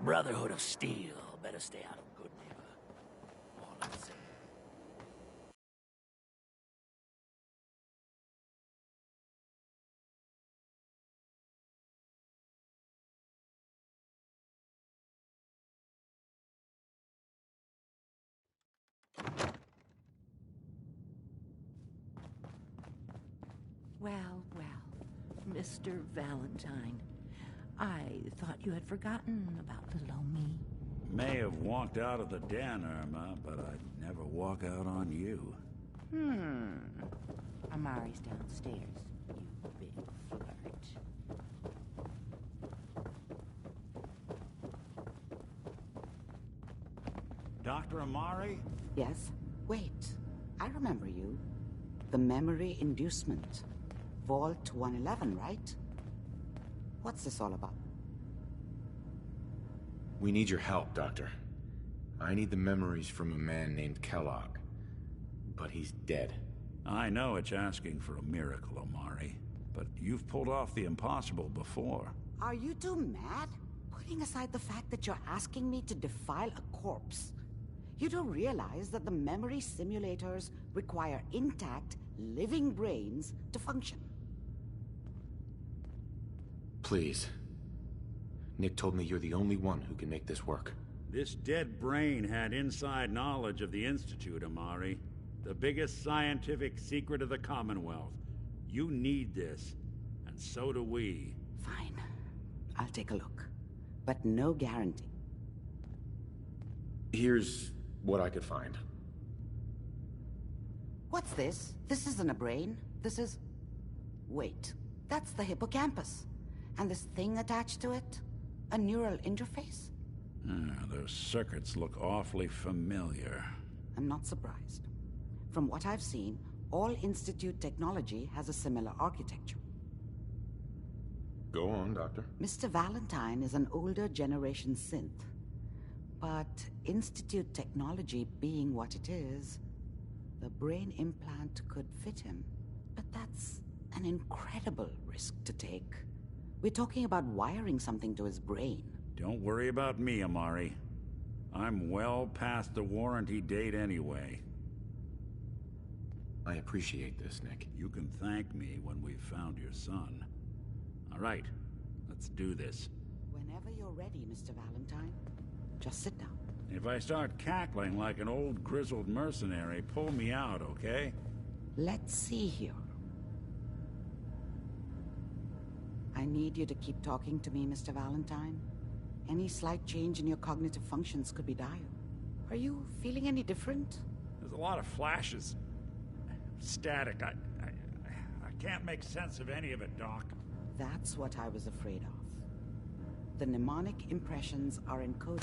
Brotherhood of Steel. Better stay out of good neighbor. All I'm saying. Well, Mr. Valentine. I thought you had forgotten about little old me. May have walked out of the den, Irma, but I'd never walk out on you. Amari's downstairs, you big flirt. Dr. Amari? Yes? Wait, I remember you. The memory inducement. Vault 111, right? What's this all about? We need your help, Doctor. I need the memories from a man named Kellogg. But he's dead. I know it's asking for a miracle, Amari, but you've pulled off the impossible before. Are you two mad? Putting aside the fact that you're asking me to defile a corpse, you don't realize that the memory simulators require intact, living brains to function. Please. Nick told me you're the only one who can make this work. This dead brain had inside knowledge of the Institute, Amari. The biggest scientific secret of the Commonwealth. You need this, and so do we. Fine. I'll take a look. But no guarantee. Here's what I could find. What's this? This isn't a brain. This is... Wait. That's the hippocampus. And this thing attached to it? A neural interface? Those circuits look awfully familiar. I'm not surprised. From what I've seen, all Institute technology has a similar architecture. Go on, Doctor. Mr. Valentine is an older generation synth. But Institute technology being what it is, the brain implant could fit him. But that's an incredible risk to take. We're talking about wiring something to his brain. Don't worry about me, Amari. I'm well past the warranty date anyway. I appreciate this, Nick. You can thank me when we've found your son. All right, let's do this. Whenever you're ready, Mr. Valentine. Just sit down. If I start cackling like an old grizzled mercenary, pull me out, okay? Let's see here. I need you to keep talking to me, Mr. Valentine. Any slight change in your cognitive functions could be dire. Are you feeling any different? There's a lot of flashes. Static. I can't make sense of any of it, Doc. That's what I was afraid of. The mnemonic impressions are encoded.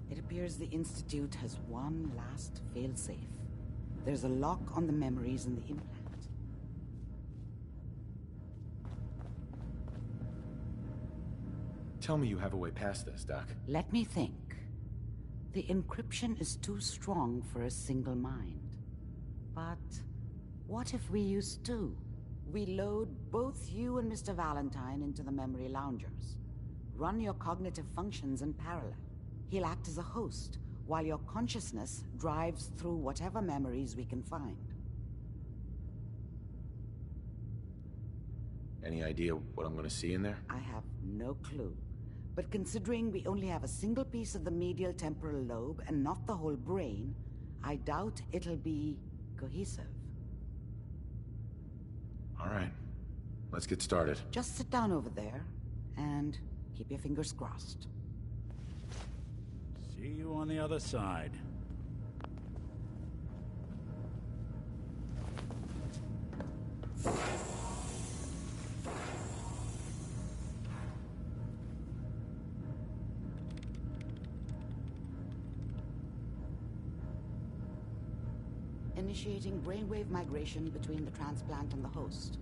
It appears the Institute has one last failsafe. There's a lock on the memories in the implant. Tell me you have a way past this, Doc. Let me think. The encryption is too strong for a single mind. But what if we use two? We load both you and Mr. Valentine into the memory loungers. Run your cognitive functions in parallel. He'll act as a host, while your consciousness drives through whatever memories we can find. Any idea what I'm going to see in there? I have no clue. But considering we only have a single piece of the medial temporal lobe and not the whole brain, I doubt it'll be cohesive. All right. Let's get started. Just sit down over there and keep your fingers crossed. See you on the other side. Initiating brainwave migration between the transplant and the host.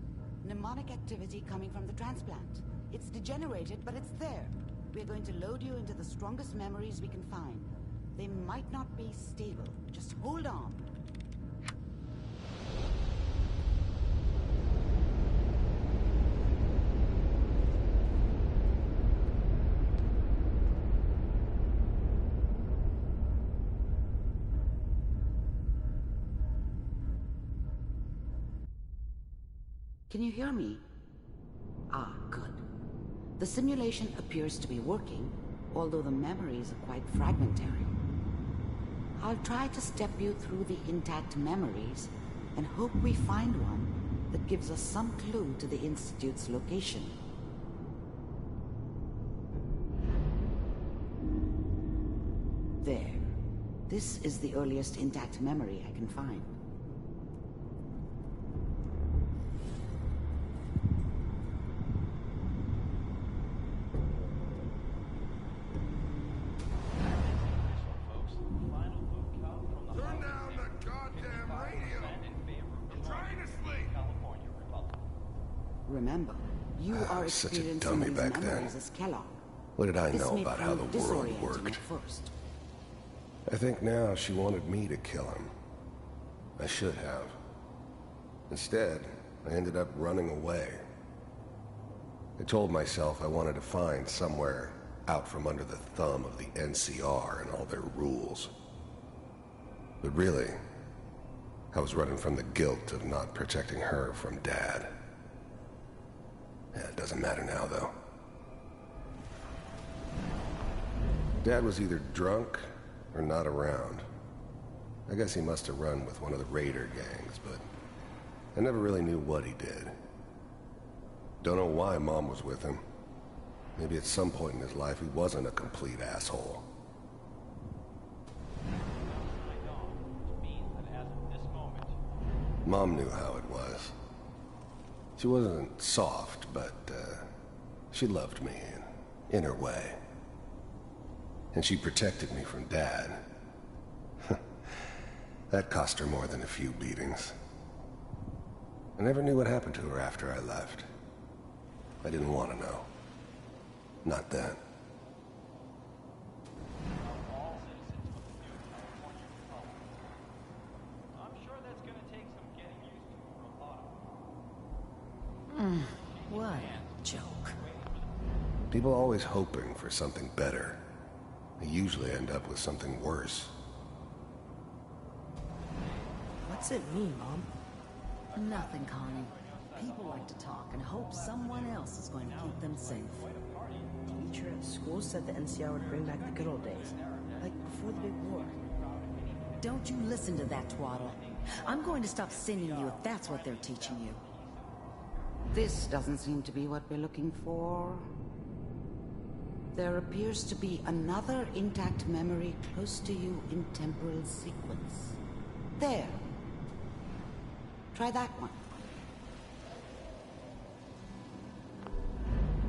Mnemonic activity coming from the transplant. It's degenerated, but it's there. We're going to load you into the strongest memories we can find. They might not be stable. Just hold on. Can you hear me? Ah, good. The simulation appears to be working, although the memories are quite fragmentary. I'll try to step you through the intact memories and hope we find one that gives us some clue to the Institute's location. There. This is the earliest intact memory I can find. Turn down the goddamn radio! I'm trying to sleep! Remember, you are Such a experiencing dummy these back then. memories as Kellogg. What did I This know may about how the prove world disorienting worked? at first. I think now she wanted me to kill him. I should have. Instead, I ended up running away. I told myself I wanted to find somewhere out from under the thumb of the NCR and all their rules. But really, I was running from the guilt of not protecting her from Dad. Yeah, it doesn't matter now, though. Dad was either drunk or not around. I guess he must have run with one of the raider gangs, but I never really knew what he did. Don't know why Mom was with him. Maybe at some point in his life he wasn't a complete asshole. Mom knew how it was. She wasn't soft, but she loved me in her way. And she protected me from Dad. That cost her more than a few beatings. I never knew what happened to her after I left. I didn't want to know. Not then. What a joke. People always hoping for something better. They usually end up with something worse. What's it mean, Mom? Nothing, Connie. People like to talk and hope someone else is going to keep them safe. Teacher at school said the NCR would bring back the good old days, like before the big war. Don't you listen to that twaddle. I'm going to stop sending you if that's what they're teaching you. This doesn't seem to be what we're looking for. There appears to be another intact memory close to you in temporal sequence. There. Try that one.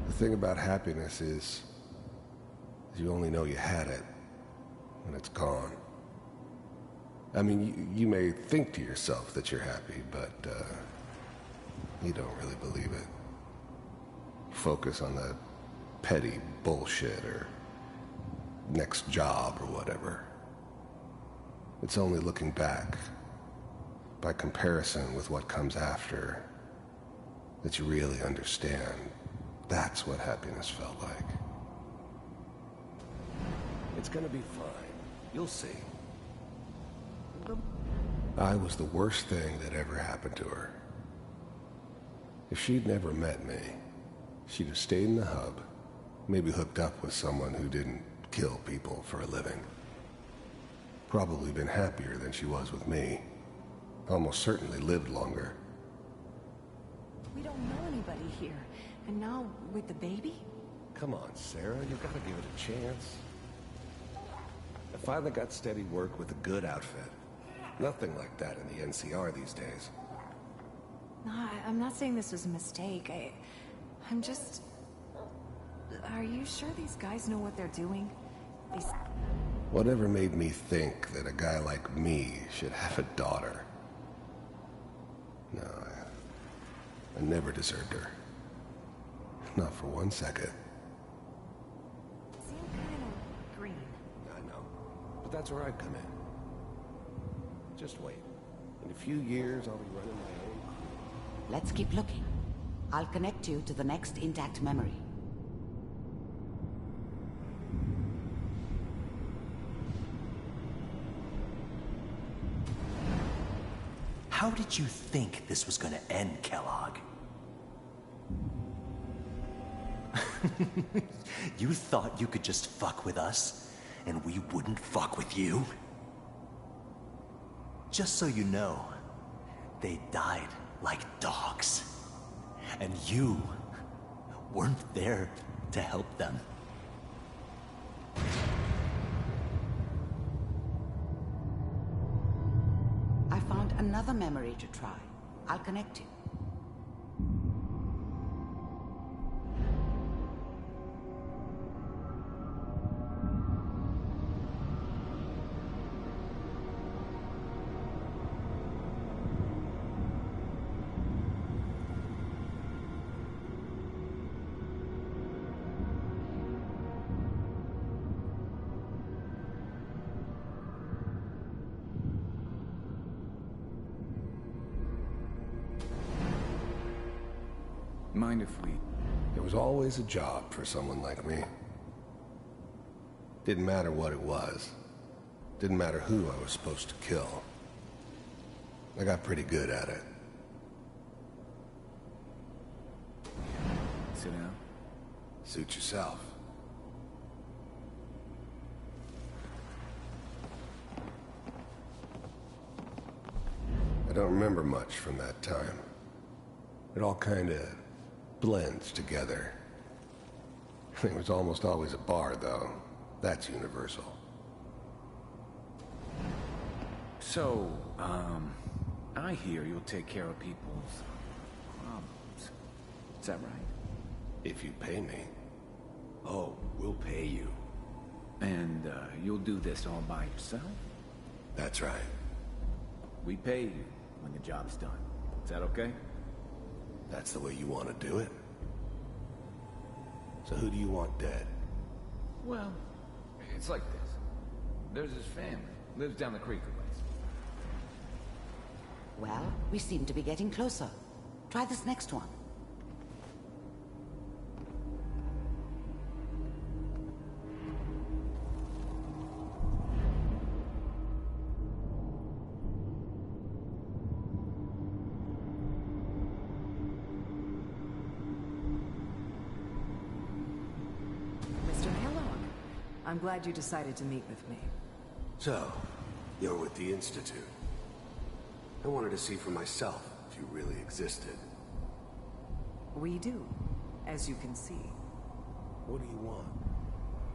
The thing about happiness is you only know you had it when it's gone. I mean, you may think to yourself that you're happy, but you don't really believe it. Focus on the petty bullshit or next job or whatever. It's only looking back, by comparison with what comes after, that you really understand that's what happiness felt like. It's gonna be fine. You'll see. I was the worst thing that ever happened to her. If she'd never met me, she'd have stayed in the hub, maybe hooked up with someone who didn't kill people for a living. Probably been happier than she was with me. Almost certainly lived longer. We don't know anybody here. And now, with the baby? Come on, Sarah, you gotta give it a chance. I finally got steady work with a good outfit. Nothing like that in the NCR these days. No, I'm not saying this was a mistake. I'm just... Are you sure these guys know what they're doing? These... Whatever made me think that a guy like me should have a daughter? No, I never deserved her. Not for 1 second. seem kind of green. I know, but that's where I come in. Just wait. In a few years, I'll be running my own crew. Let's keep looking. I'll connect you to the next intact memory. How did you think this was gonna end, Kellogg? You thought you could just fuck with us, and we wouldn't fuck with you? Just so you know, they died like dogs. And you weren't there to help them. I found another memory to try. I'll connect you. Mind if we... There was always a job for someone like me. Didn't matter what it was. Didn't matter who I was supposed to kill. I got pretty good at it. Sit down. Suit yourself. I don't remember much from that time. It all kind of blends together. It was almost always a bar, though. That's universal. So, I hear you'll take care of people's problems. Is that right? If you pay me. Oh, we'll pay you. And, you'll do this all by yourself? That's right. We pay you when the job's done. Is that okay? That's the way you want to do it? So who do you want dead? Well, it's like this. There's his family. Lives down the creek a ways. Well, we seem to be getting closer. Try this next one. I'm glad you decided to meet with me. So, you're with the Institute. I wanted to see for myself if you really existed. We do, as you can see. What do you want?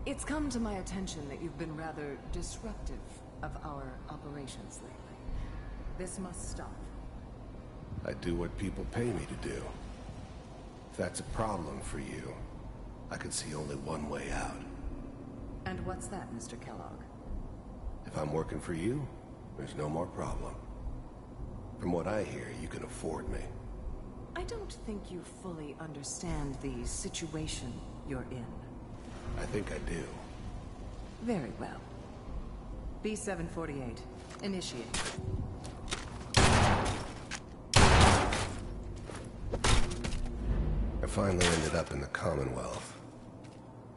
It's come to my attention that you've been rather disruptive of our operations lately. This must stop. I do what people pay me to do. If that's a problem for you, I can see only one way out. And what's that, Mr. Kellogg? If I'm working for you, there's no more problem. From what I hear, you can afford me. I don't think you fully understand the situation you're in. I think I do. Very well. B-748, initiate. I finally ended up in the Commonwealth.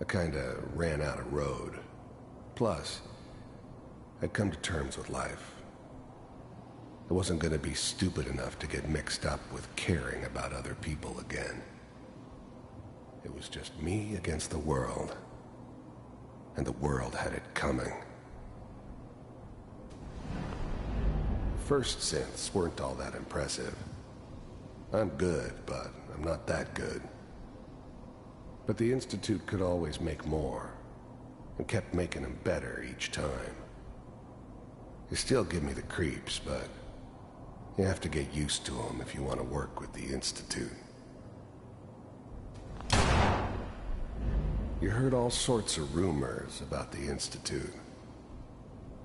I kinda ran out of road. Plus, I'd come to terms with life. I wasn't gonna be stupid enough to get mixed up with caring about other people again. It was just me against the world. And the world had it coming. First synths weren't all that impressive. I'm good, but I'm not that good. But the Institute could always make more, and kept making them better each time. They still give me the creeps, but you have to get used to them if you want to work with the Institute. You heard all sorts of rumors about the Institute,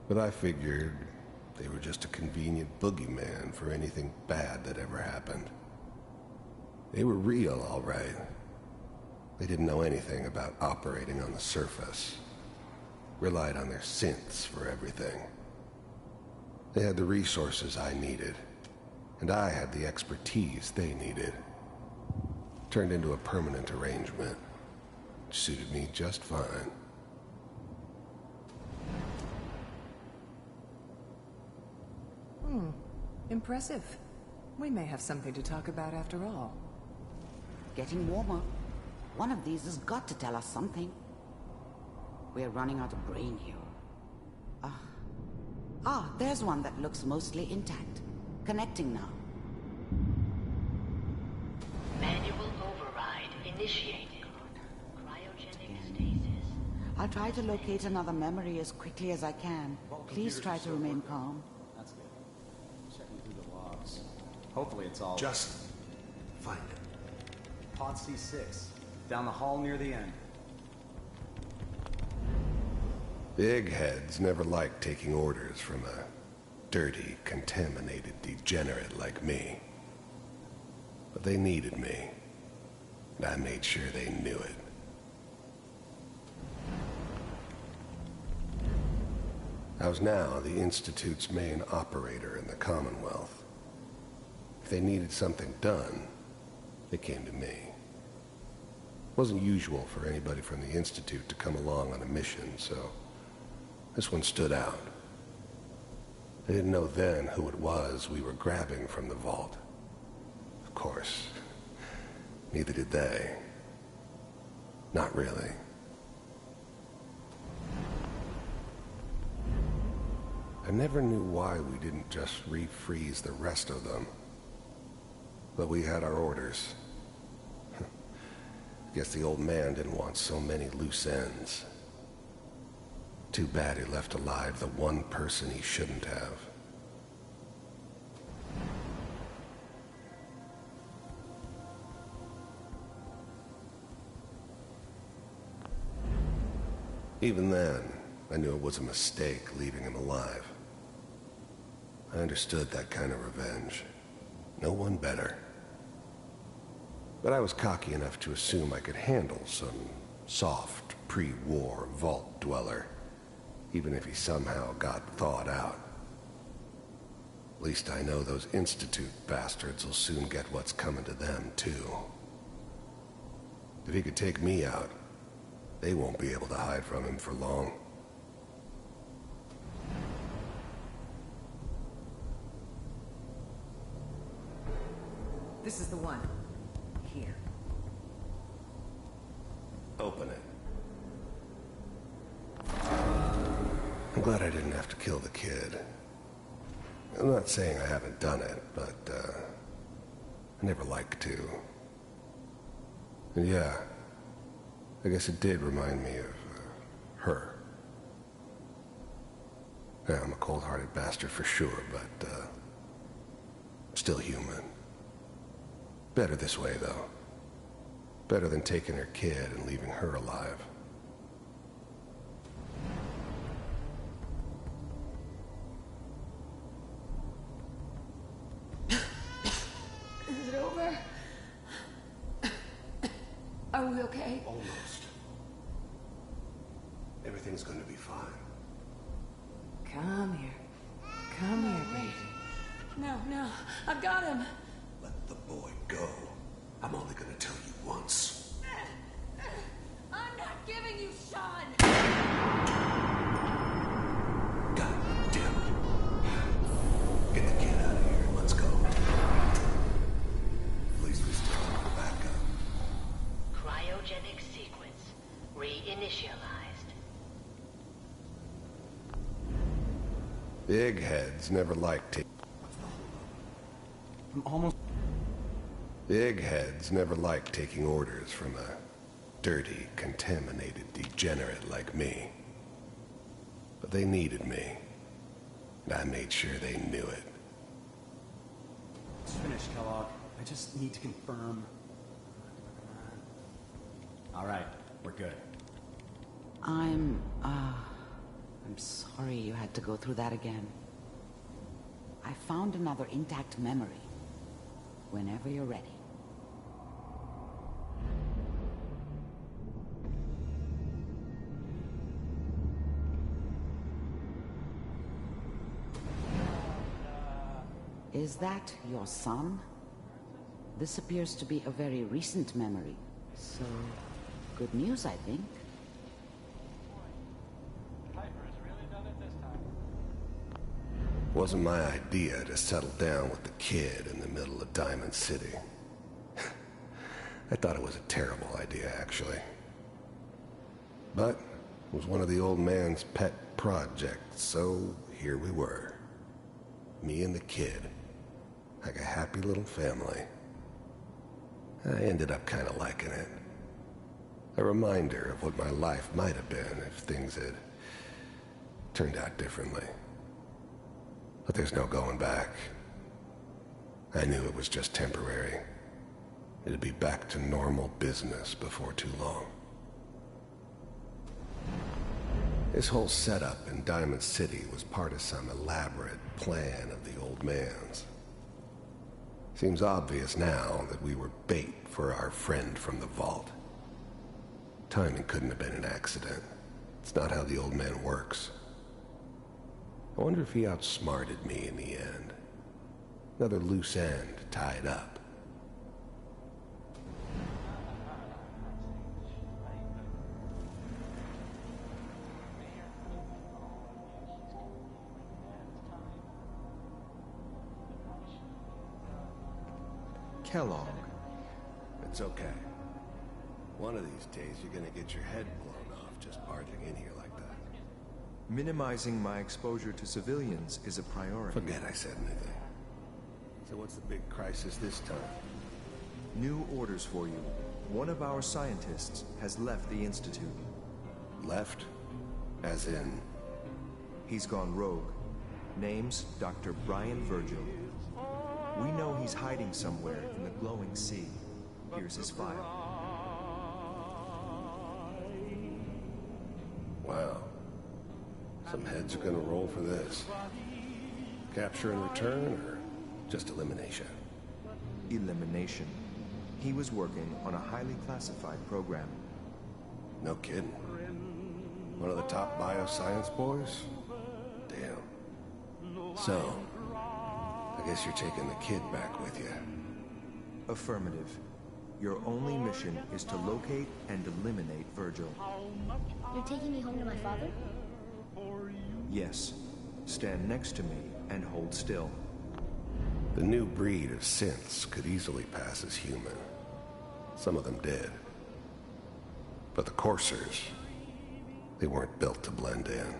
but I figured they were just a convenient boogeyman for anything bad that ever happened. They were real, all right. They didn't know anything about operating on the surface. Relied on their synths for everything. They had the resources I needed, and I had the expertise they needed. Turned into a permanent arrangement, which suited me just fine. Impressive. We may have something to talk about after all. Getting warmer. One of these has got to tell us something. We're running out of brain here. There's one that looks mostly intact. Connecting now. Manual override initiated. Cryogenic stasis. I'll try to locate another memory as quickly as I can. Please try to remain calm. That's good. Checking through the logs. Hopefully it's all... Just find it. Pod C6. Down the hall near the end. Big heads never liked taking orders from a dirty, contaminated degenerate like me. But they needed me, and I made sure they knew it. I was now the Institute's main operator in the Commonwealth. If they needed something done, they came to me. It wasn't usual for anybody from the Institute to come along on a mission, so this one stood out. I didn't know then who it was we were grabbing from the vault. Of course, neither did they. Not really. I never knew why we didn't just refreeze the rest of them. But we had our orders. Guess the old man didn't want so many loose ends. Too bad he left alive the one person he shouldn't have. Even then, I knew it was a mistake leaving him alive. I understood that kind of revenge. No one better. But I was cocky enough to assume I could handle some soft, pre-war vault dweller, even if he somehow got thawed out. At least I know those Institute bastards will soon get what's coming to them, too. If he could take me out, they won't be able to hide from him for long. This is the one. Here. Open it. I'm glad I didn't have to kill the kid. I'm not saying I haven't done it, but, I never liked to. And yeah, I guess it did remind me of, her. Yeah, I'm a cold-hearted bastard for sure, but, still human. Better this way, though. Better than taking her kid and leaving her alive. Is it over? Are we okay? Almost. Everything's going to be fine. Come here. Come here, baby. No, I've got him. Let the boy go. I'm only going to tell you once. I'm not giving you Sean! God damn it. Get the kid out of here and let's go. At least we still have the backup. Cryogenic sequence reinitialized. Big heads never liked it. I'm almost... Big heads never liked taking orders from a dirty, contaminated degenerate like me. But they needed me, and I made sure they knew it. It's finished, Kellogg. I just need to confirm. All right, we're good. I'm sorry you had to go through that again. I found another intact memory. Whenever you're ready. Is that your son? This appears to be a very recent memory, so good news, I think. Wasn't my idea to settle down with the kid in the middle of Diamond City. I thought it was a terrible idea, actually. But it was one of the old man's pet projects, so here we were. Me and the kid. Like a happy little family. I ended up kind of liking it. A reminder of what my life might have been if things had turned out differently. But there's no going back. I knew it was just temporary. It'd be back to normal business before too long. This whole setup in Diamond City was part of some elaborate plan of the old man's. Seems obvious now that we were bait for our friend from the vault. Timing couldn't have been an accident. It's not how the old man works. I wonder if he outsmarted me in the end. Another loose end tied up. Kellogg. It's okay. One of these days you're gonna get your head blown off just barging in here like that. Minimizing my exposure to civilians is a priority. Forget I said anything. So what's the big crisis this time? New orders for you. One of our scientists has left the Institute. Left? As in? He's gone rogue. Name's Dr. Brian Virgil. We know he's hiding somewhere in the glowing sea. Here's his file. Wow. Some heads are gonna roll for this. Capture and return, or just elimination? Elimination. He was working on a highly classified program. No kidding. One of the top bioscience boys? Damn. So, I guess you're taking the kid back with you. Affirmative. Your only mission is to locate and eliminate Virgil. You're taking me home to my father? Yes. Stand next to me and hold still. The new breed of synths could easily pass as human. Some of them did. But the coursers, they weren't built to blend in.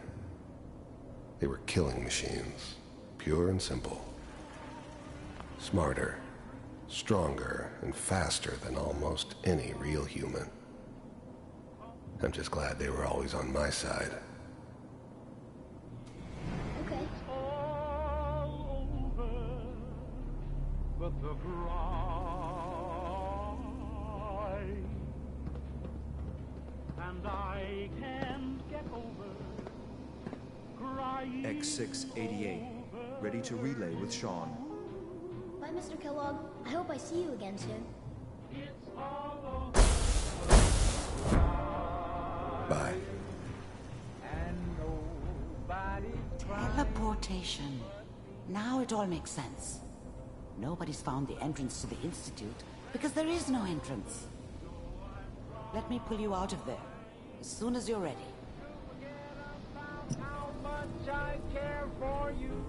They were killing machines, pure and simple. Smarter, stronger, and faster than almost any real human. I'm just glad they were always on my side. Okay. X688, ready to relay with Sean. Bye, Mr. Kellogg. I hope I see you again soon. Bye. Teleportation. Now it all makes sense. Nobody's found the entrance to the Institute because there is no entrance. Let me pull you out of there as soon as you're ready. How much I care for you.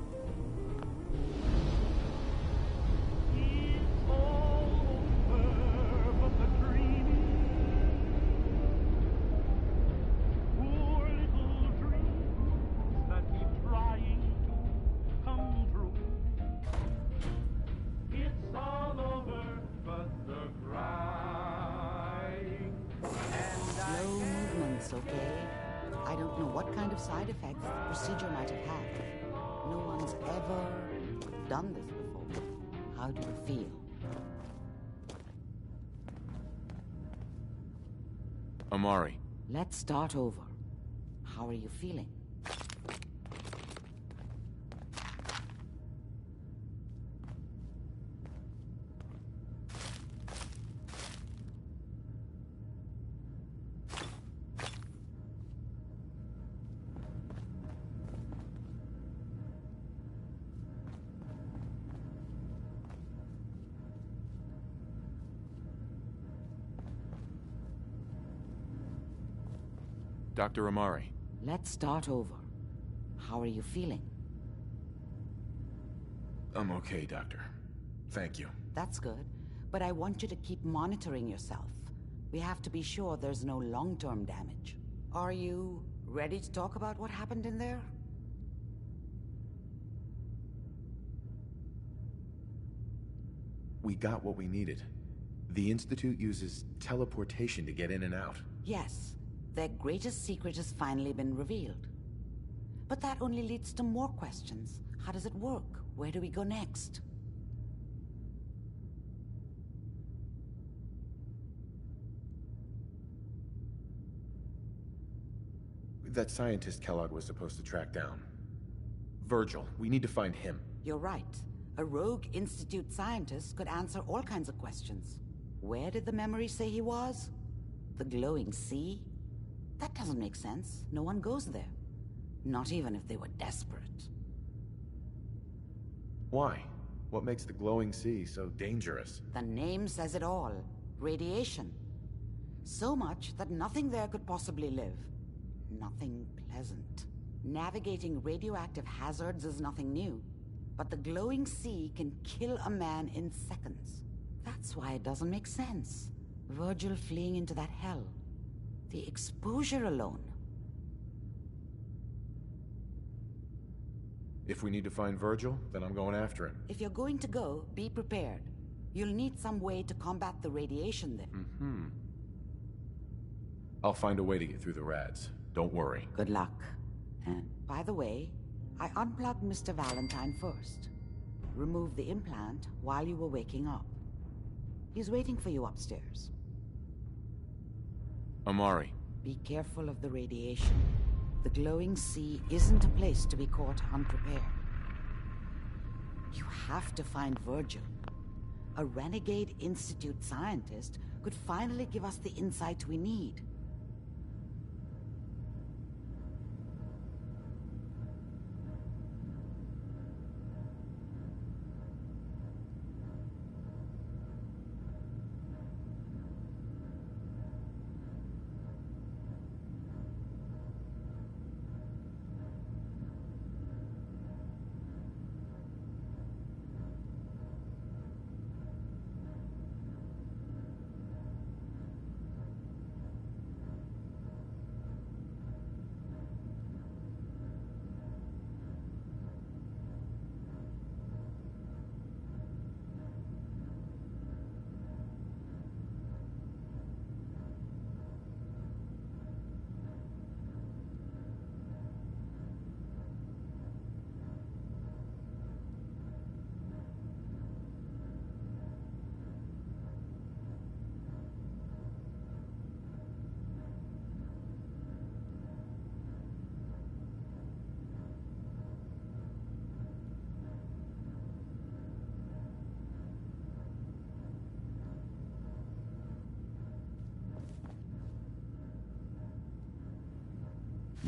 It's all over, but the dreaming. Poor little dreams that keep trying to come true. It's all over, but the crying. Slow movements, okay? I don't know what kind of side effects the procedure might have had. No one's ever done this before. How do you feel? Amari. Let's start over. How are you feeling? Dr. Amari. Let's start over. How are you feeling? I'm okay, Doctor. Thank you. That's good. but I want you to keep monitoring yourself. We have to be sure there's no long-term damage. Are you ready to talk about what happened in there? We got what we needed. The Institute uses teleportation to get in and out. Yes, their greatest secret has finally been revealed. But that only leads to more questions. How does it work? Where do we go next? That scientist Kellogg was supposed to track down. Virgil, we need to find him. You're right. A rogue Institute scientist could answer all kinds of questions. Where did the memory say he was? The glowing sea? That doesn't make sense. No one goes there. Not even if they were desperate. Why? What makes the glowing sea so dangerous? The name says it all. Radiation. So much that nothing there could possibly live. Nothing pleasant. Navigating radioactive hazards is nothing new. But the glowing sea can kill a man in seconds. That's why it doesn't make sense. Virgil fleeing into that hell. The exposure alone. If we need to find Virgil, then I'm going after him. If you're going to go, be prepared. You'll need some way to combat the radiation there. I'll find a way to get through the rads. Don't worry. Good luck. And by the way, I unplugged Mr. Valentine first. Removed the implant while you were waking up. He's waiting for you upstairs. Amari. Be careful of the radiation. The glowing sea isn't a place to be caught unprepared. You have to find Virgil. A renegade Institute scientist could finally give us the insight we need.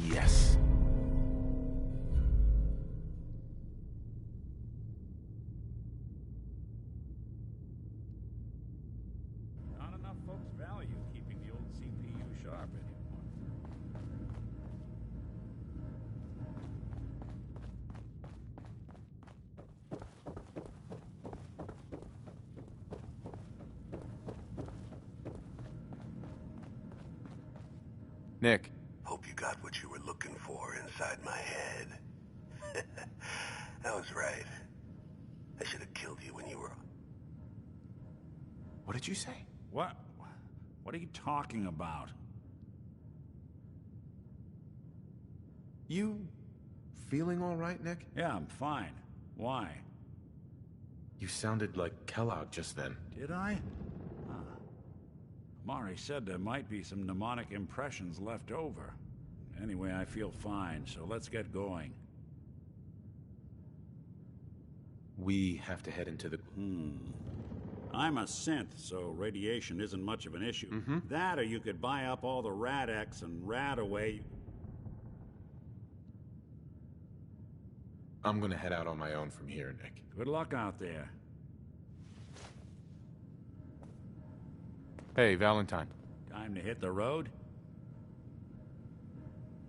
Yes. Not enough folks value keeping the old CPU sharp anymore. Nick. Hope you got what you were looking for inside my head. I was right. I should have killed you when you were... What did you say? What? What are you talking about? You feeling all right, Nick? Yeah, I'm fine. Why? You sounded like Kellogg just then. Did I? Mari said there might be some mnemonic impressions left over. Anyway, I feel fine, so let's get going. We have to head into the... I'm a synth, so radiation isn't much of an issue. That, or you could buy up all the Rad-X and rad away... I'm gonna head out on my own from here, Nick. Good luck out there. Hey, Valentine. Time to hit the road?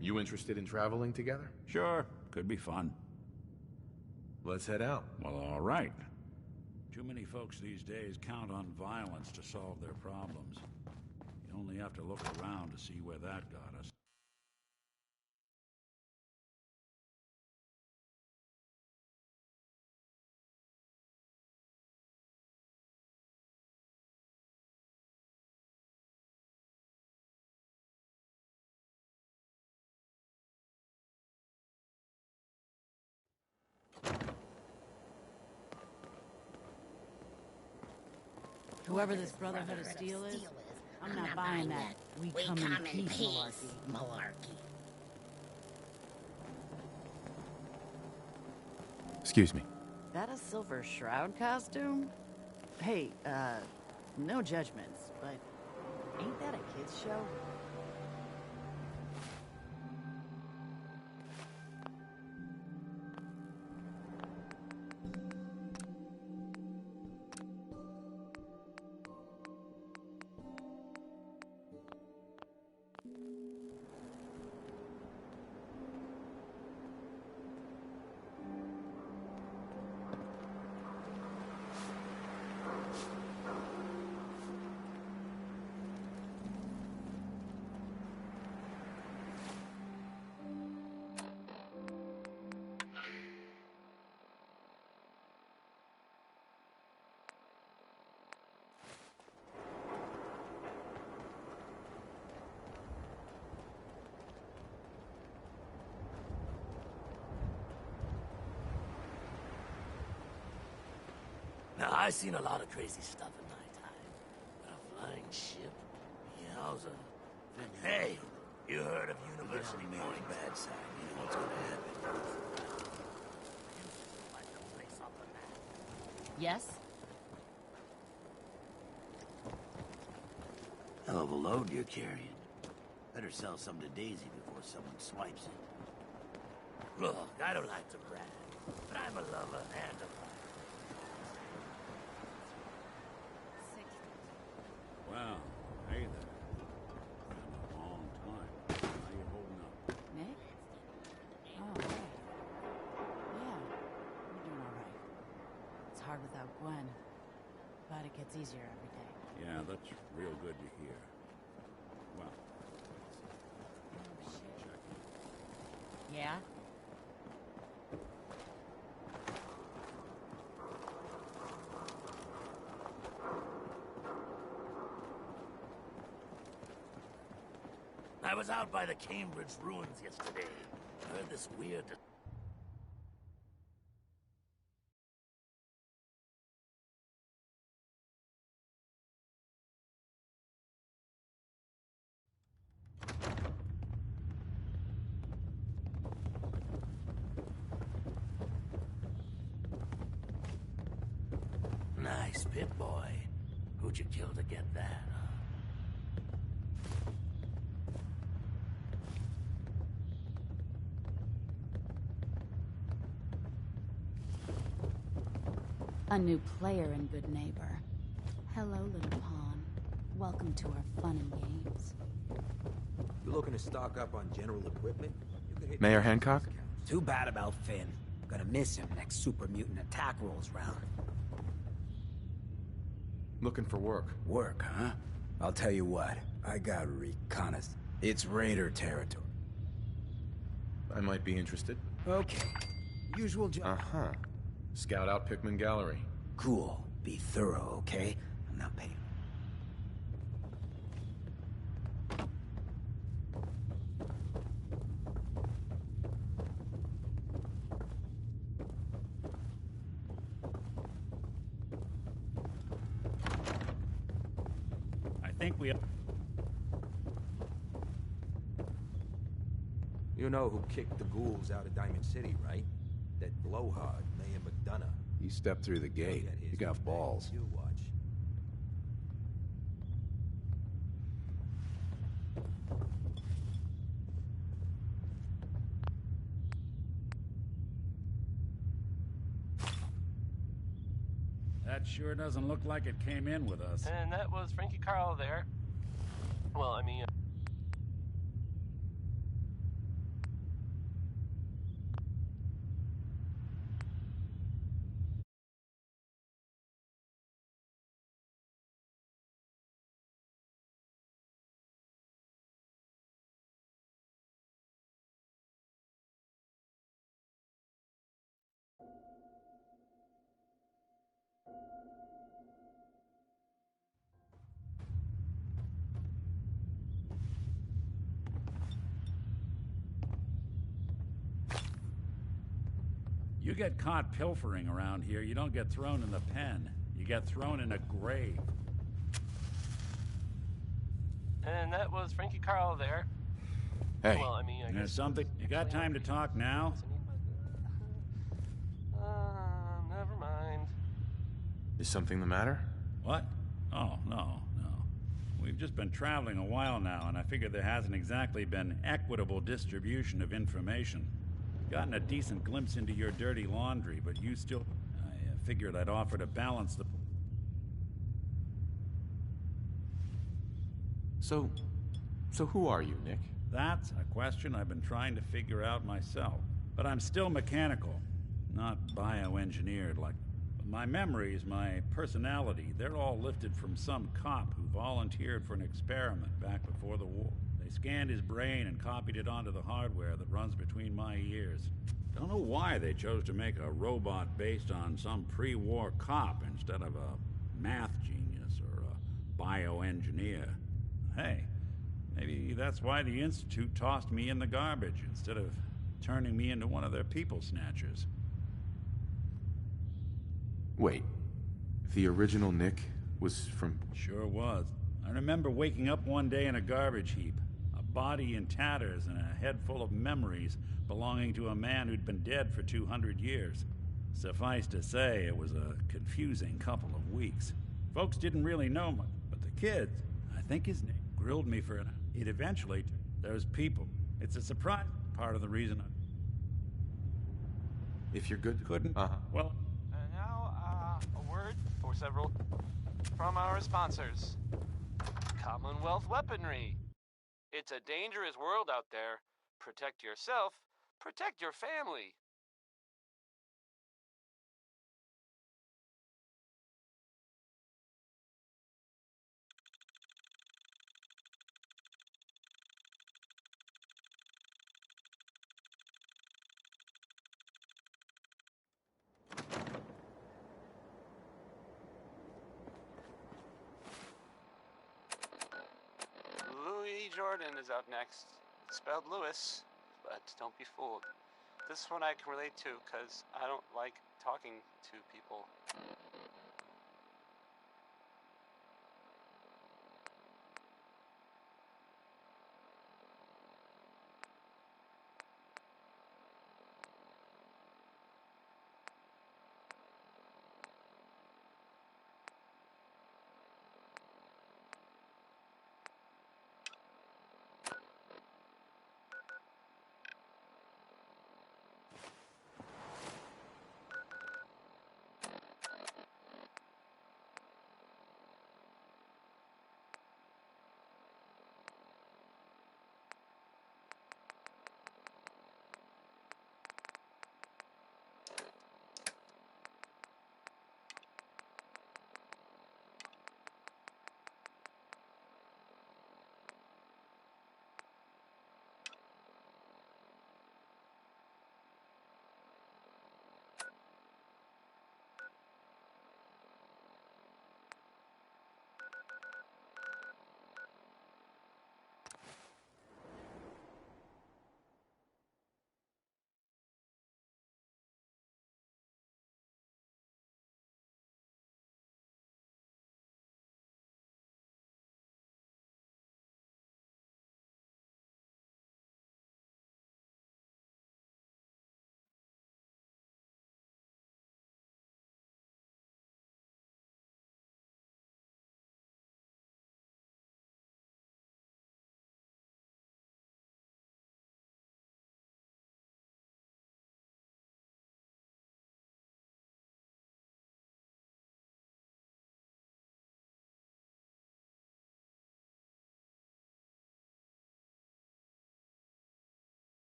You interested in traveling together? Sure, could be fun. Let's head out. Well, all right. Too many folks these days count on violence to solve their problems. You only have to look around to see where that got us. Whoever this Brotherhood of Steel is, I'm not buying that we come in peace malarkey. Excuse me. That a Silver Shroud costume? Hey, no judgments, but ain't that a kid's show? Now, I've seen a lot of crazy stuff at nighttime. A flying ship? Yowza. Hey, you heard of University Point? Bad side. You know what's gonna happen. Yes? Hell of a load you're carrying. Better sell some to Daisy before someone swipes it. Look, I don't like to brag, but I'm a lover and a fighter. Wow, hey there. Been a long time. How you holding up? Nick? Oh, hey. Yeah, we're doing all right. It's hard without Gwen, but it gets easier every day. Yeah, that's real good to hear. Well, Yeah? I was out by the Cambridge ruins yesterday. I heard this weird... Nice bit, boy. Who'd you kill to get that, huh? A new player and good neighbor. Hello, little pawn. Welcome to our fun and games. You looking to stock up on general equipment? You could hit Mayor Hancock? Too bad about Finn. Gonna miss him next super mutant attack rolls round. Looking for work. Work, huh? I'll tell you what. I got reconnaissance. It's Raider territory. I might be interested. Okay. Usual job. Uh-huh. Scout out Pickman Gallery. Cool. Be thorough, okay? I'm not paying. I think we... You know who kicked the ghouls out of Diamond City, right? That blowhard, Mayor McDonough. He stepped through the gate. He got balls. You watch. That sure doesn't look like it came in with us. And that was Frankie Carl there. Well, I mean... You get caught pilfering around here, you don't get thrown in the pen. You get thrown in a grave. And that was Frankie Carl there. Hey. Well, I mean, I guess something. You got time to talk now? Never mind. Is something the matter? What? Oh, no. We've just been traveling a while now, and I figure there hasn't exactly been equitable distribution of information. Gotten a decent glimpse into your dirty laundry, but you still... I figured I'd offer to balance the... So who are you, Nick? That's a question I've been trying to figure out myself. But I'm still mechanical, not bioengineered like... My memories, my personality, they're all lifted from some cop who volunteered for an experiment back before the war. They scanned his brain and copied it onto the hardware that runs between my ears. Don't know why they chose to make a robot based on some pre-war cop instead of a math genius or a bioengineer. Hey, maybe that's why the Institute tossed me in the garbage instead of turning me into one of their people snatchers. Wait, the original Nick was from... Sure was. I remember waking up one day in a garbage heap, a body in tatters and a head full of memories belonging to a man who'd been dead for 200 years. Suffice to say, it was a confusing couple of weeks. Folks didn't really know much, but the kids, I think his name, grilled me for an hour. It eventually, those people. It's a surprise part of the reason I... If you're good... Couldn't... Well... And now, a word or several from our sponsors. Commonwealth Weaponry. It's a dangerous world out there. Protect yourself, protect your family. Louis Jordan is up next. It's spelled Lewis, but don't be fooled. This one I can relate to because I don't like talking to people.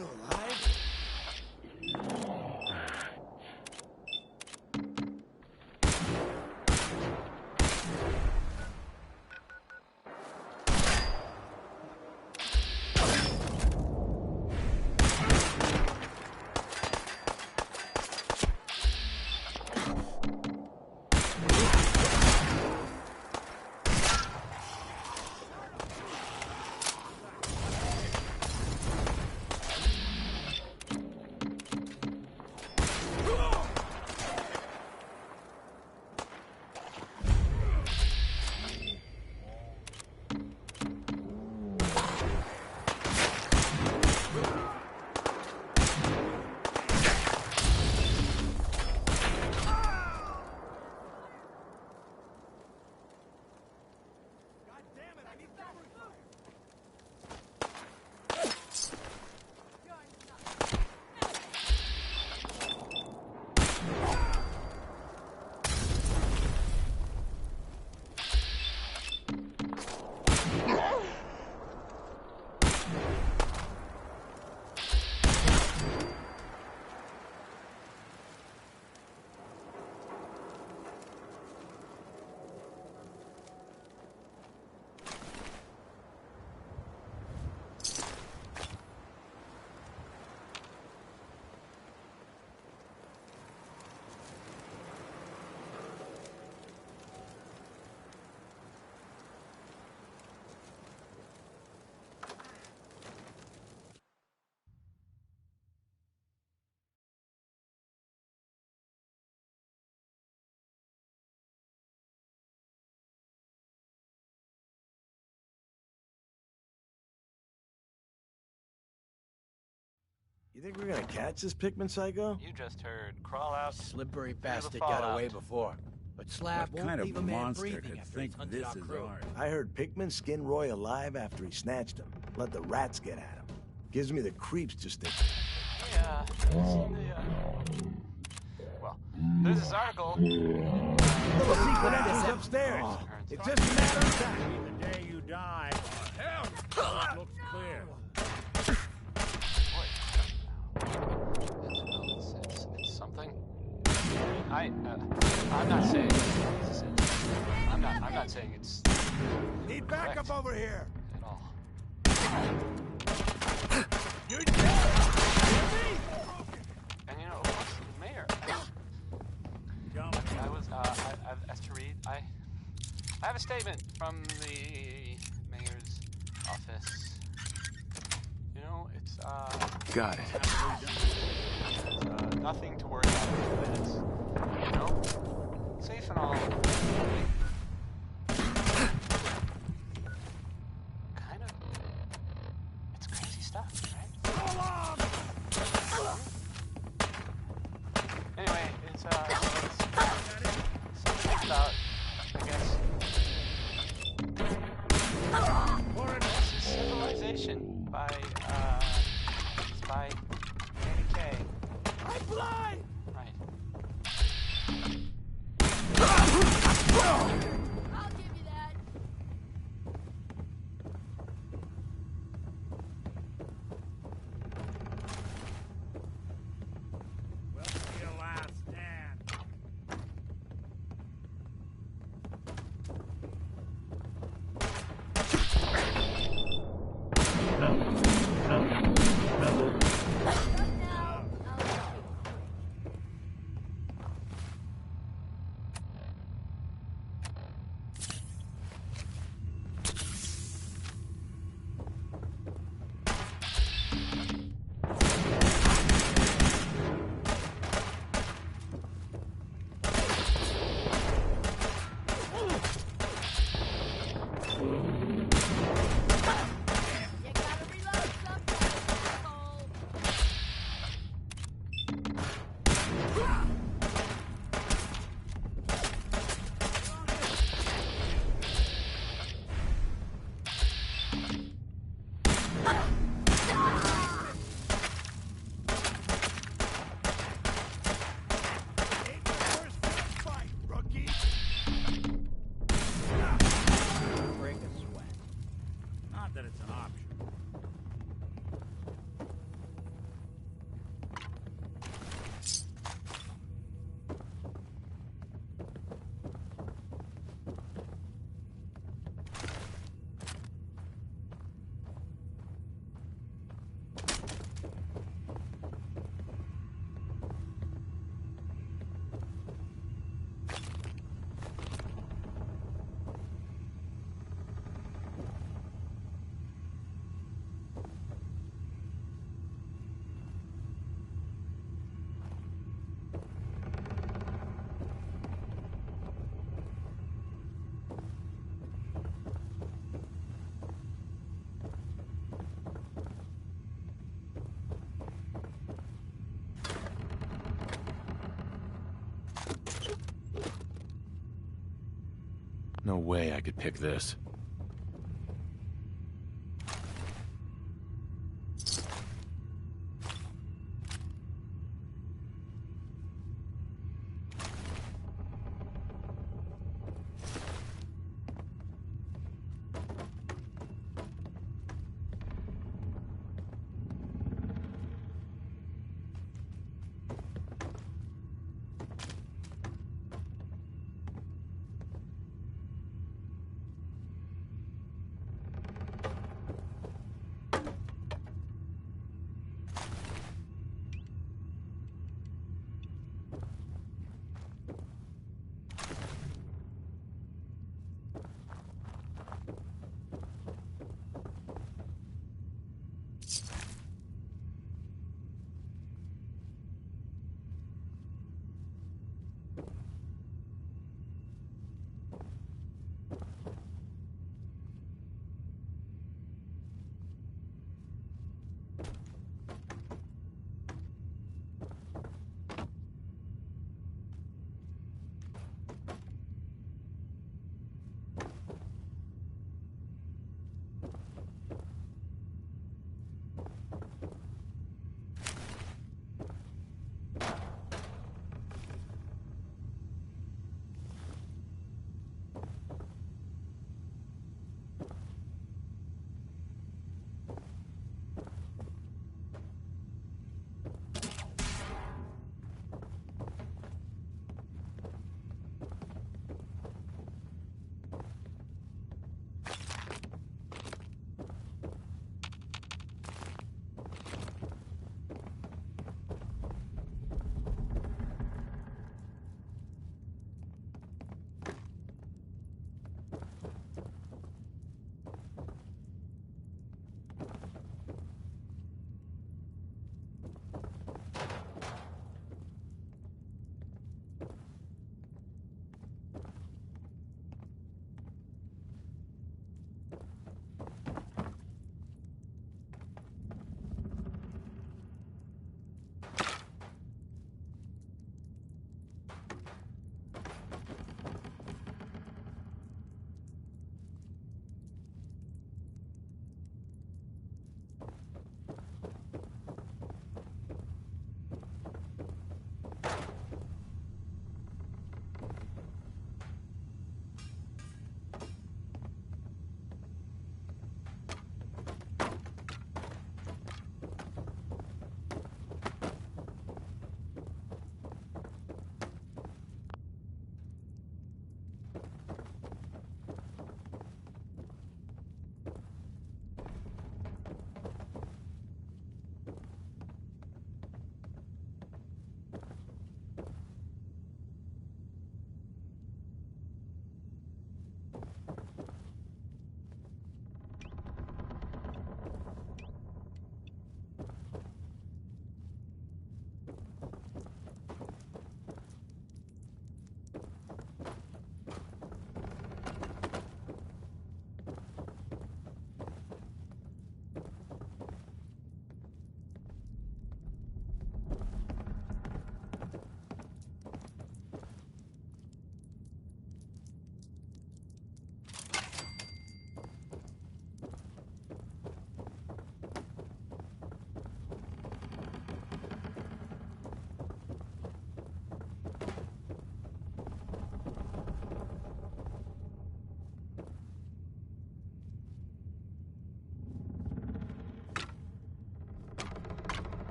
still alive? You think we're gonna catch this Pikmin psycho? You just heard crawl out. Slippery through the bastard got fallout. away before. But Slab What won't kind leave of a man monster breathing could after think he's hunted this our is crew. ours? I heard Pikmin skinned Roy alive after he snatched him. Let the rats get at him. Gives me the creeps just thinking. Yeah. Well, there's this article. Little secret entrance upstairs. It's just a matter of time. The day you die. Hell, it looks clear. It's something. I'm not saying. I'm not saying it's. Need backup over here. At all. You're dead. And you know, the mayor. I was I've asked to read. I have a statement from the mayor's office. You know, it's Got it. nothing to worry about. It's, you know, safe and all. Kind of. It's crazy stuff, right? Anyway, it's something about, I guess, civilization by Danny Kaye. I'm blind. Right. I'll give you that. Welcome to your last stand. Not that it's an option. No way I could pick this.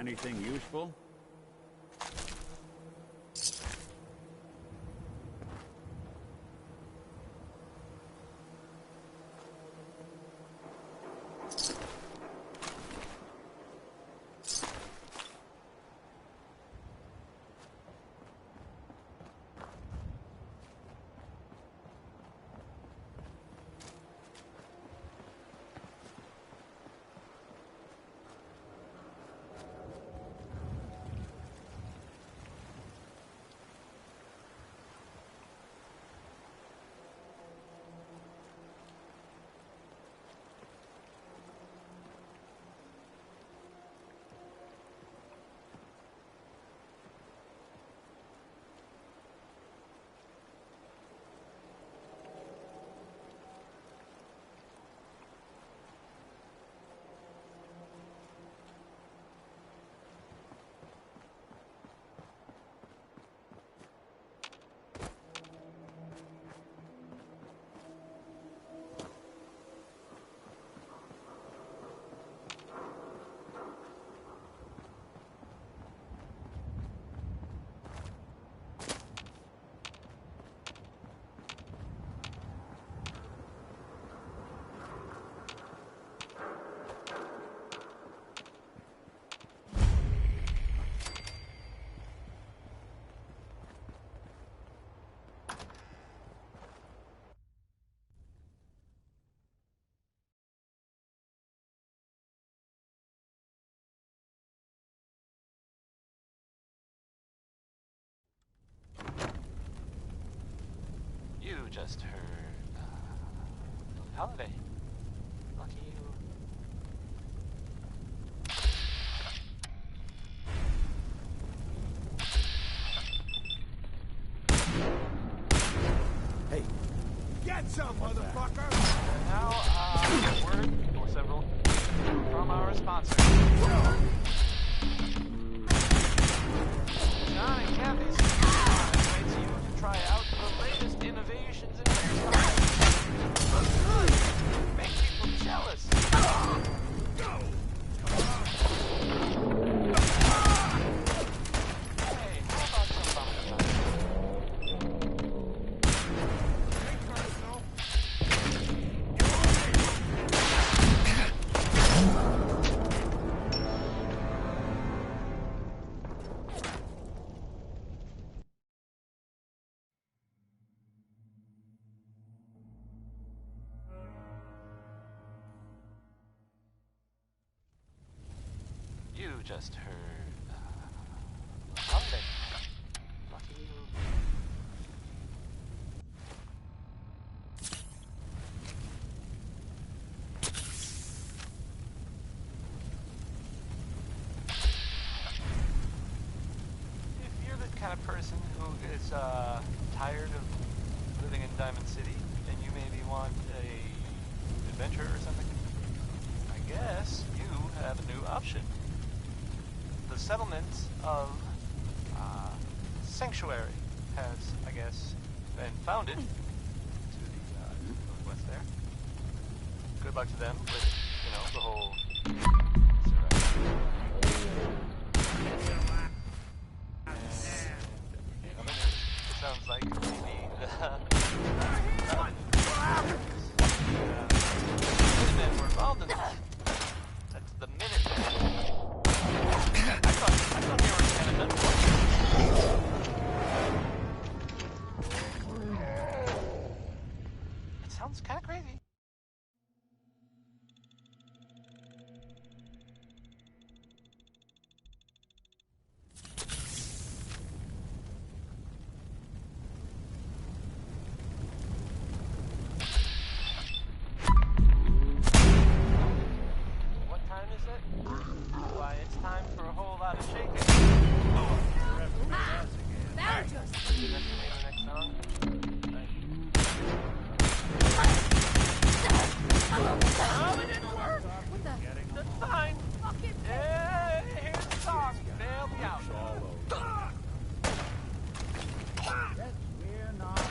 Anything useful? You just heard, Holiday. Lucky you. Hey, get some, motherfucker! Now, word or several from our sponsor. John and Kathy's invites you to try out the latest innovations in hairstyles. Look good. Make people jealous. Hey, how about some bumper time? You just heard, Holiday. Lucky you. If you're the kind of person who is tired of living in Diamond City, and you maybe want a adventure or something, I guess you have a new option. The settlement of Sanctuary has, I guess, been founded to the northwest there. Good luck to them with, you know, the whole... It sounds like maybe Minutemen were involved in that. That's the Minutemen. I thought they were kind of done for. It sounds kind of crazy. What time is it? Why, it's time for a whole lot of shaking. That just... You ready for the next song? Oh, it didn't work! What the... That's fine. Fucking... Hey, here's the song. Bail me out. We're not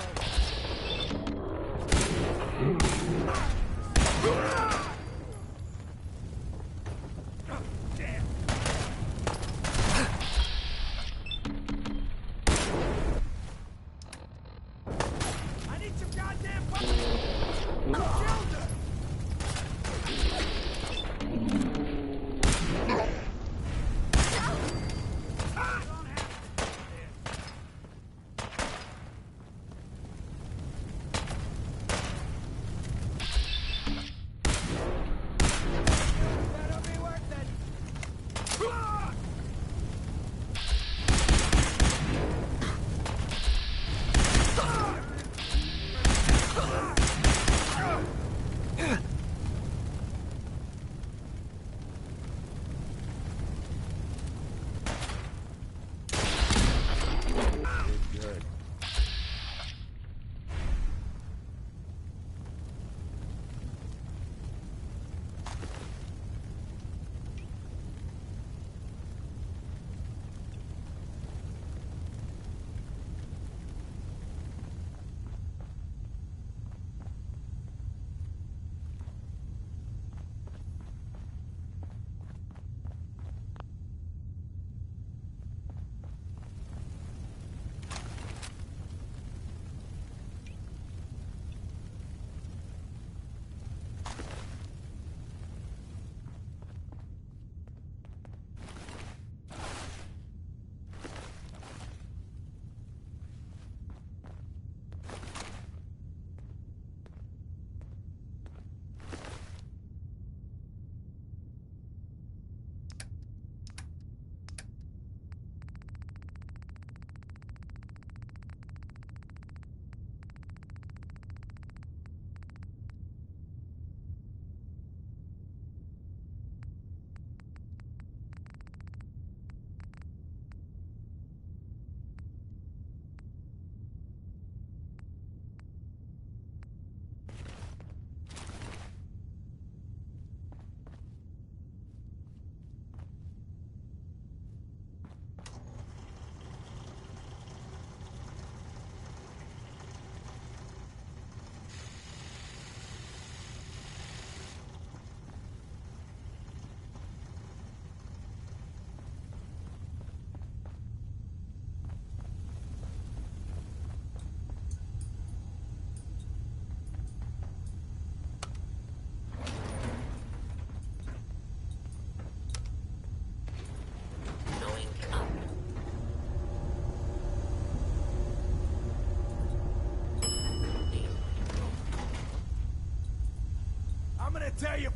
I'm gonna tell you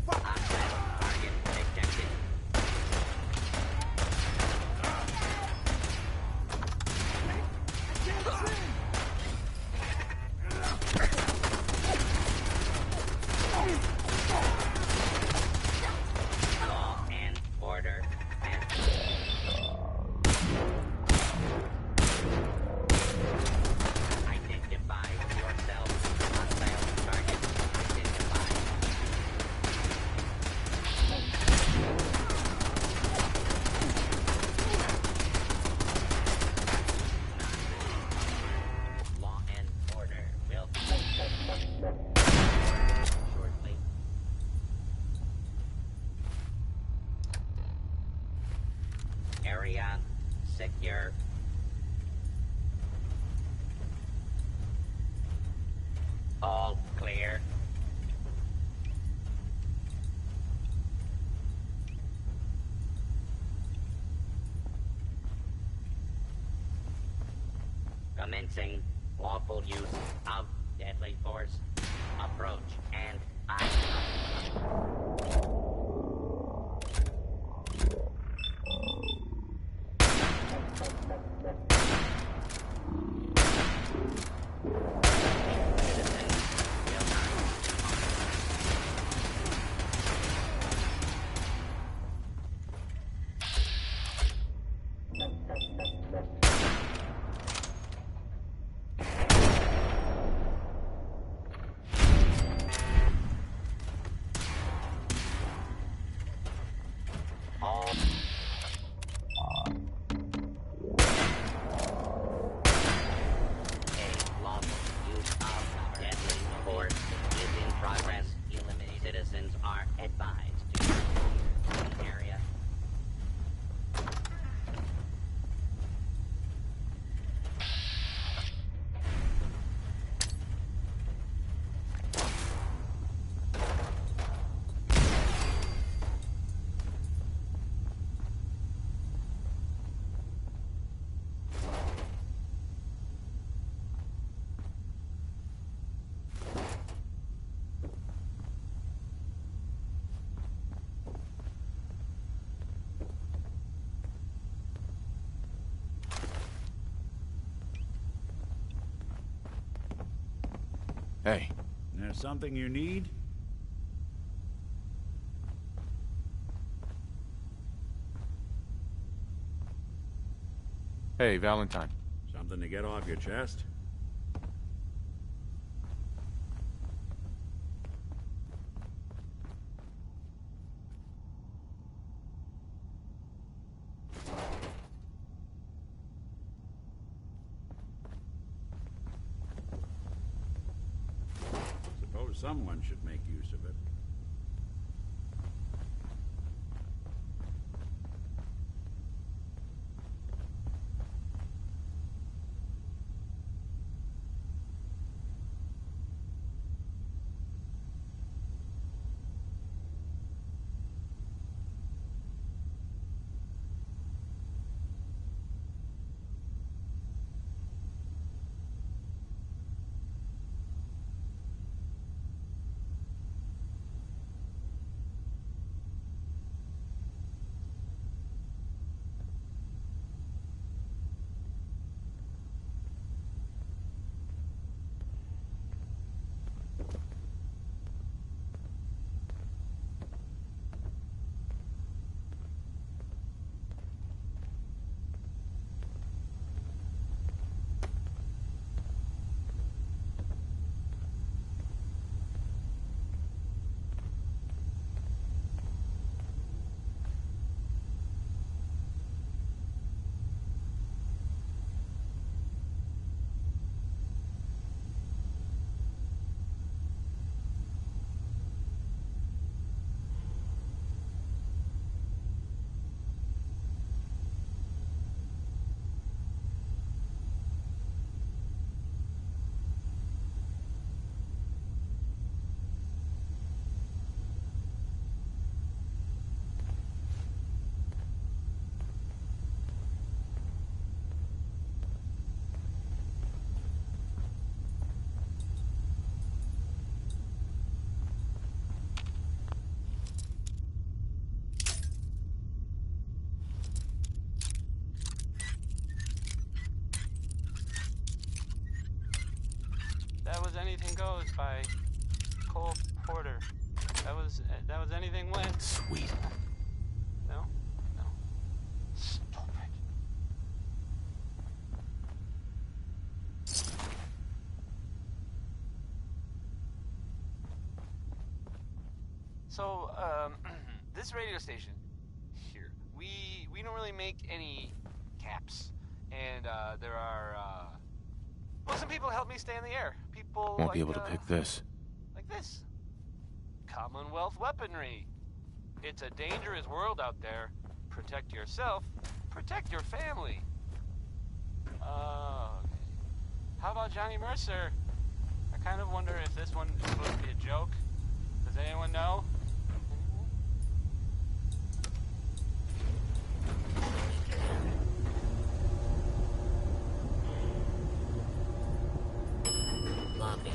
Law and order. Identify yourself. Hostile target identified. Law and order will shortly. Area secure. All clear. Commencing lawful use of deadly force. Approach and Hey. There's something you need? Hey, Valentine. Something to get off your chest? Suppose someone should make use of it. That was Anything Goes by Cole Porter. That was Anything Went. Sweet. No? No. Stupid. So, this radio station here, we don't really make any caps. And, there are, well, some people help me stay in the air. People Won't like, be able to pick this. like this. Commonwealth weaponry. It's a dangerous world out there. Protect yourself. Protect your family. Okay. How about Johnny Mercer? I kind of wonder if this one is supposed to be a joke. Does anyone know? Lobby.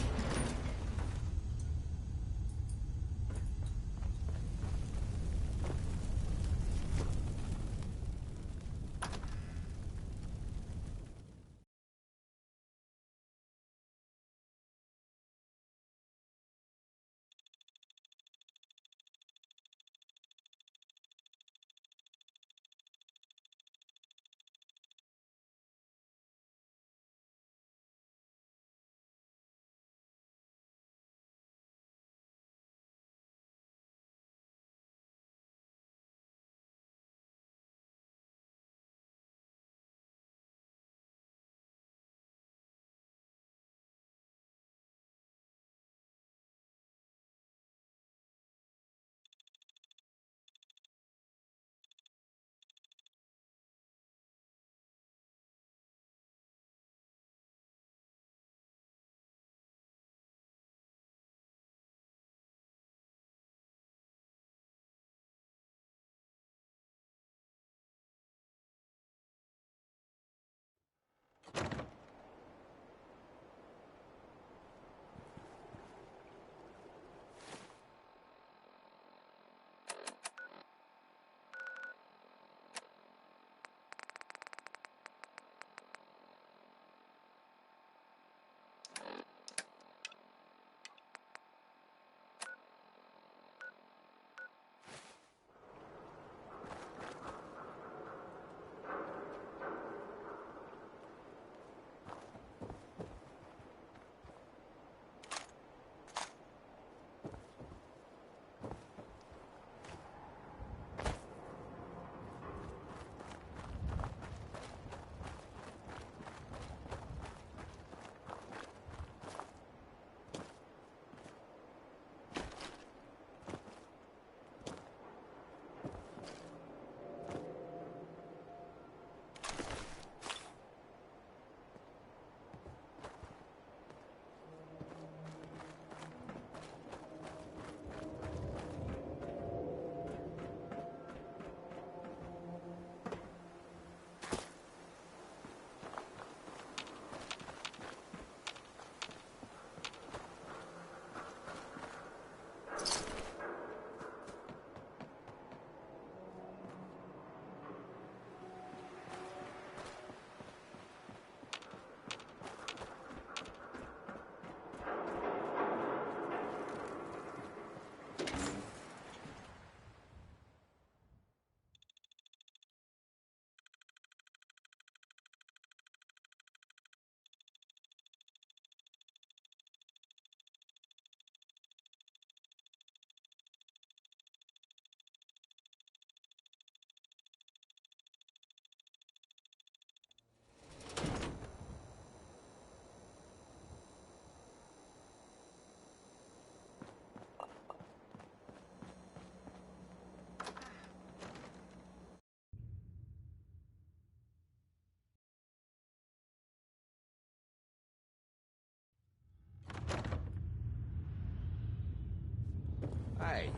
Hey,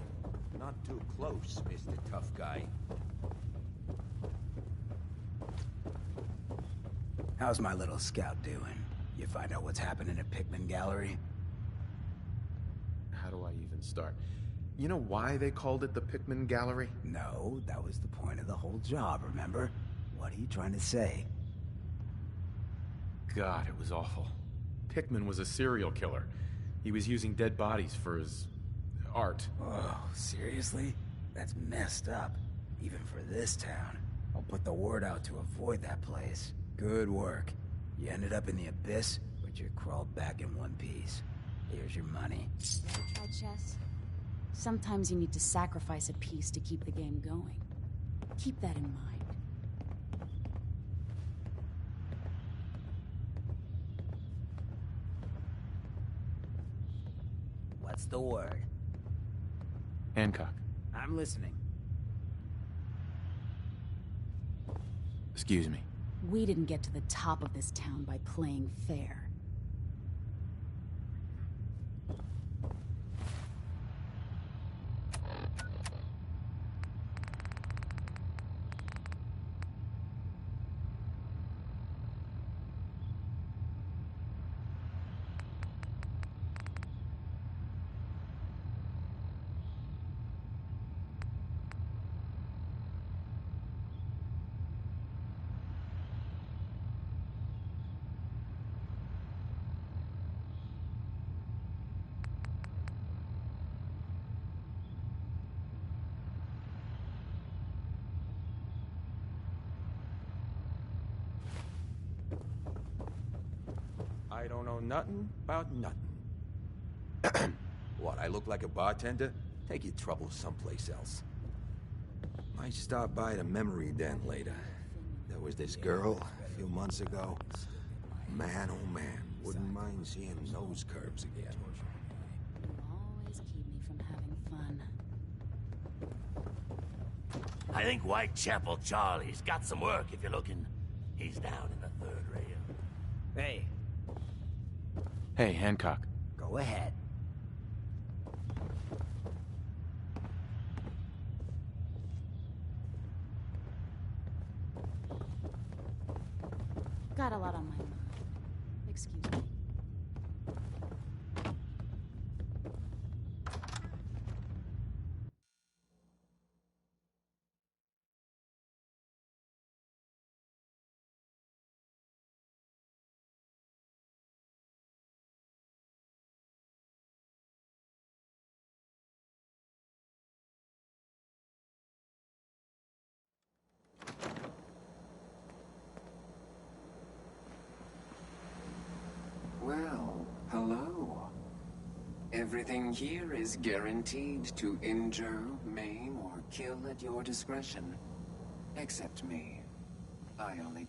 not too close, Mr. Tough Guy. How's my little scout doing? You find out what's happening at Pickman Gallery? How do I even start? You know why they called it the Pickman Gallery? No, that was the point of the whole job, remember? What are you trying to say? God, it was awful. Pickman was a serial killer. He was using dead bodies for his... art. Oh, seriously? That's messed up. Even for this town. I'll put the word out to avoid that place. Good work. You ended up in the abyss, but you crawled back in one piece. Here's your money. Ever try chess? Sometimes you need to sacrifice a piece to keep the game going. Keep that in mind. What's the word? Hancock. I'm listening. Excuse me. We didn't get to the top of this town by playing fair. I don't know nothing about nothing. What, I look like a bartender? Take your troubles someplace else. Might stop by the memory den later. There was this girl a few months ago. Man, oh man, wouldn't mind seeing those curves again. You always keep me from having fun. I think Whitechapel Charlie's got some work if you're looking. He's down in the third rail. Hey. Hey, Hancock. Go ahead. Got a lot on my mind. Excuse me. Well, hello. Everything here is guaranteed to injure, maim, or kill at your discretion. Except me. I only